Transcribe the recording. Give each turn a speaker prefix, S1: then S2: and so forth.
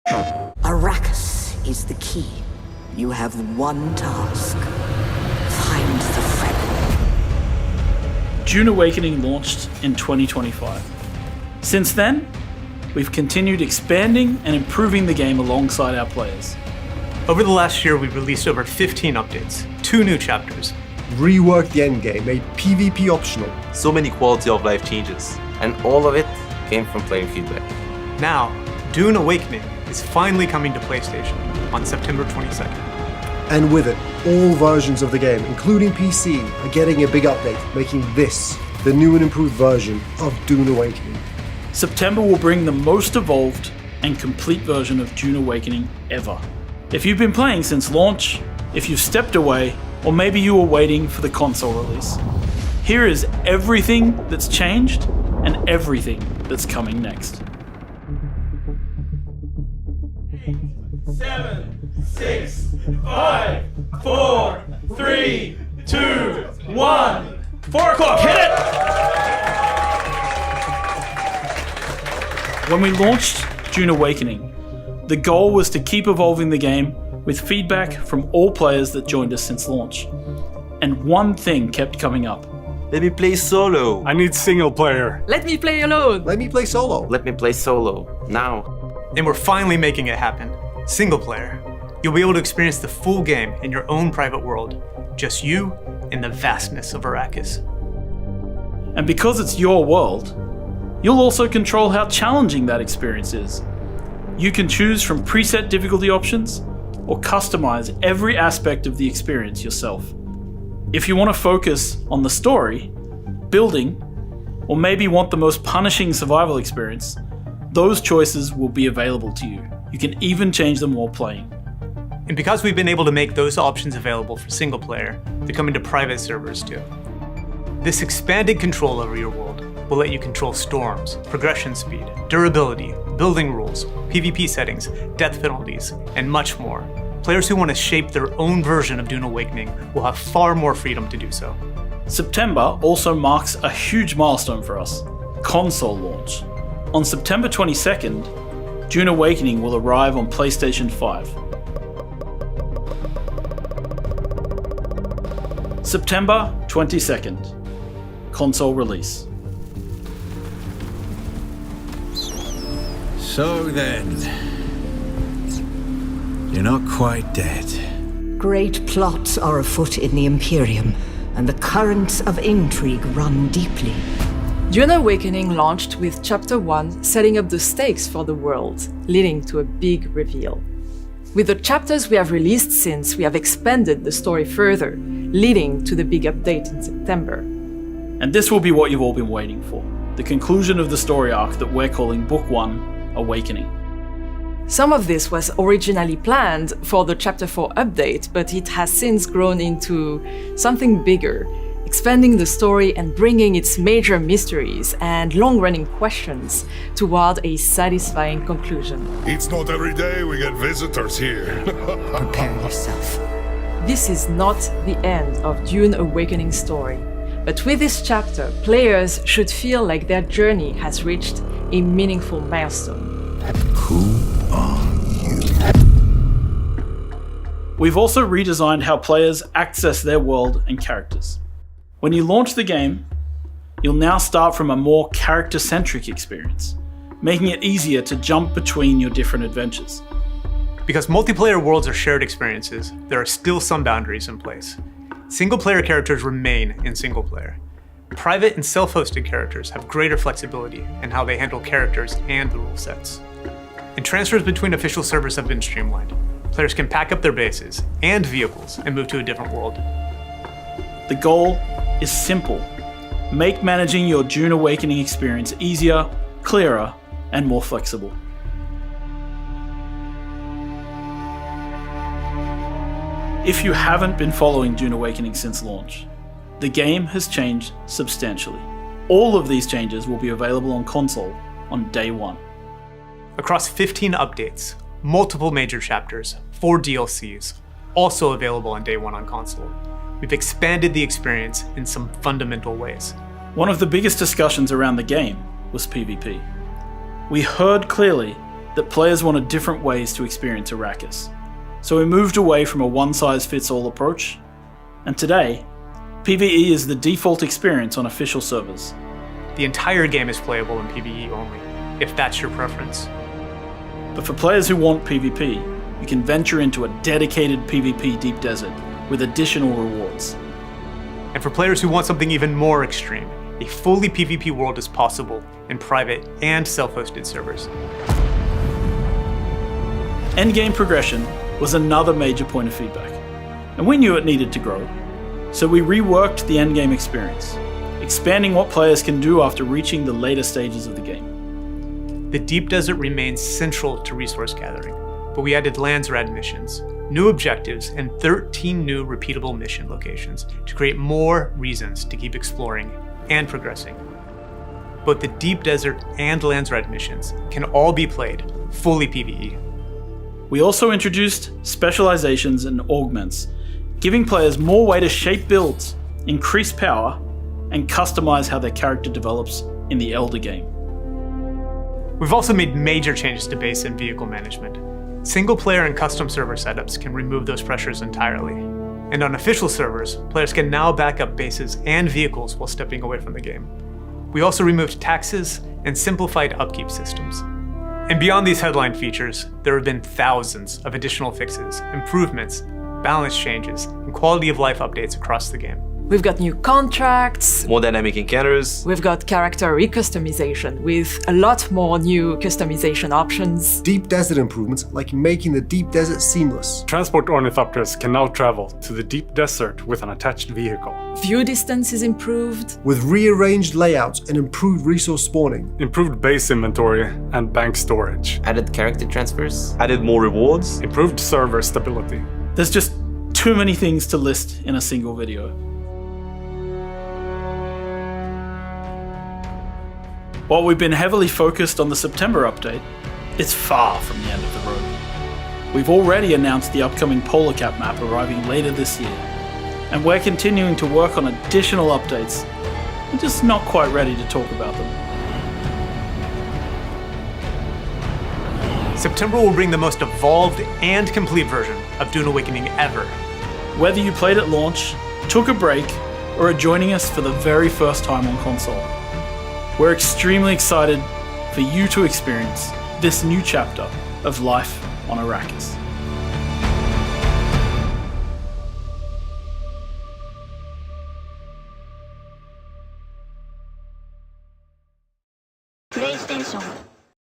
S1: Arrakis is the key. You have one task. Find the Fremen.
S2: Dune Awakening launched in 2025. Since then, we've continued expanding and improving the game alongside our players.
S3: Over the last year, we've released over 15 updates, 2 new chapters,
S4: reworked the endgame, made PvP optional.
S5: So many quality of life changes.
S6: And all of it came from player feedback.
S3: Now, Dune Awakening is finally coming to PlayStation on September 22nd.
S4: And with it, all versions of the game, including PC, are getting a big update, making this the new and improved version of Dune Awakening.
S2: September will bring the most evolved and complete version of Dune Awakening ever. If you've been playing since launch, if you've stepped away, or maybe you were waiting for the console release, here is everything that's changed and everything that's coming next.
S7: 7, 6, 5, 4, 3, 2, 1. 4 o'clock, hit it!
S2: When we launched Dune Awakening, the goal was to keep evolving the game with feedback from all players that joined us since launch. And one thing kept coming up.
S5: Let me play solo.
S8: I need single player.
S9: Let me play alone.
S4: Let me play solo.
S6: Let me play solo, now.
S3: And we're finally making it happen. Single player. You'll be able to experience the full game in your own private world. Just you and the vastness of Arrakis.
S2: And because it's your world, you'll also control how challenging that experience is. You can choose from preset difficulty options or customize every aspect of the experience yourself. If you want to focus on the story, building, or maybe want the most punishing survival experience, those choices will be available to you. You can even change them while playing.
S3: And because we've been able to make those options available for single player, they're coming to private servers too. This expanded control over your world will let you control storms, progression speed, durability, building rules, PvP settings, death penalties, and much more. Players who want to shape their own version of Dune Awakening will have far more freedom to do so.
S2: September also marks a huge milestone for us, console launch. On September 22nd, Dune Awakening will arrive on PlayStation 5. September 22nd, console release.
S10: So then, you're not quite dead.
S1: Great plots are afoot in the Imperium, and the currents of intrigue run deeply.
S9: Dune Awakening launched with Chapter 1 setting up the stakes for the world, leading to a big reveal. With the chapters we have released since, we have expanded the story further, leading to the big update in September.
S2: And this will be what you've all been waiting for, the conclusion of the story arc that we're calling Book 1, Awakening.
S9: Some of this was originally planned for the Chapter 4 update, but it has since grown into something bigger, expanding the story and bringing its major mysteries and long-running questions toward a satisfying conclusion.
S11: It's not every day we get visitors here.
S1: Prepare yourself.
S9: This is not the end of Dune Awakening's story, but with this chapter, players should feel like their journey has reached a meaningful milestone.
S10: Who are you?
S2: We've also redesigned how players access their world and characters. When you launch the game, you'll now start from a more character-centric experience, making it easier to jump between your different adventures.
S3: Because multiplayer worlds are shared experiences, there are still some boundaries in place. Single-player characters remain in single-player. Private and self-hosted characters have greater flexibility in how they handle characters and the rule sets. And transfers between official servers have been streamlined. Players can pack up their bases and vehicles and move to a different world.
S2: The goal is simple. Make managing your Dune Awakening experience easier, clearer, and more flexible. If you haven't been following Dune Awakening since launch, the game has changed substantially. All of these changes will be available on console on day one.
S3: Across 15 updates, multiple major chapters, 4 DLCs, also available on day one on console. We've expanded the experience in some fundamental ways.
S2: One of the biggest discussions around the game was PvP. We heard clearly that players wanted different ways to experience Arrakis. So we moved away from a one-size-fits-all approach, and today, PvE is the default experience on official servers.
S3: The entire game is playable in PvE only, if that's your preference.
S2: But for players who want PvP, you can venture into a dedicated PvP deep desert with additional rewards.
S3: And for players who want something even more extreme, a fully PvP world is possible in private and self-hosted servers.
S2: Endgame progression was another major point of feedback, and we knew it needed to grow. So we reworked the endgame experience, expanding what players can do after reaching the later stages of the game.
S3: The Deep Desert remains central to resource gathering, but we added lands rad missions, new objectives, and 13 new repeatable mission locations to create more reasons to keep exploring and progressing. Both the Deep Desert and lands rad missions can all be played fully PvE.
S2: We also introduced specializations and augments, giving players more way to shape builds, increase power, and customize how their character develops in the Elder game.
S3: We've also made major changes to base and vehicle management. Single player and custom server setups can remove those pressures entirely. And on official servers, players can now back up bases and vehicles while stepping away from the game. We also removed taxes and simplified upkeep systems. And beyond these headline features, there have been thousands of additional fixes, improvements, balance changes, and quality of life updates across the game.
S9: We've got new contracts.
S5: More dynamic encounters.
S9: We've got character recustomization with a lot more new customization options.
S4: Deep desert improvements like making the deep desert seamless.
S8: Transport ornithopters can now travel to the deep desert with an attached vehicle.
S9: View distance is improved.
S4: With rearranged layouts and improved resource spawning.
S8: Improved base inventory and bank storage.
S6: Added character transfers.
S5: Added more rewards.
S8: Improved server stability.
S2: There's just too many things to list in a single video. While we've been heavily focused on the September update, it's far from the end of the road. We've already announced the upcoming Polar Cap map arriving later this year, and we're continuing to work on additional updates. We're just not quite ready to talk about them.
S3: September will bring the most evolved and complete version of Dune Awakening ever.
S2: Whether you played at launch, took a break, or are joining us for the very first time on console, we're extremely excited for you to experience this new chapter of life on Arrakis.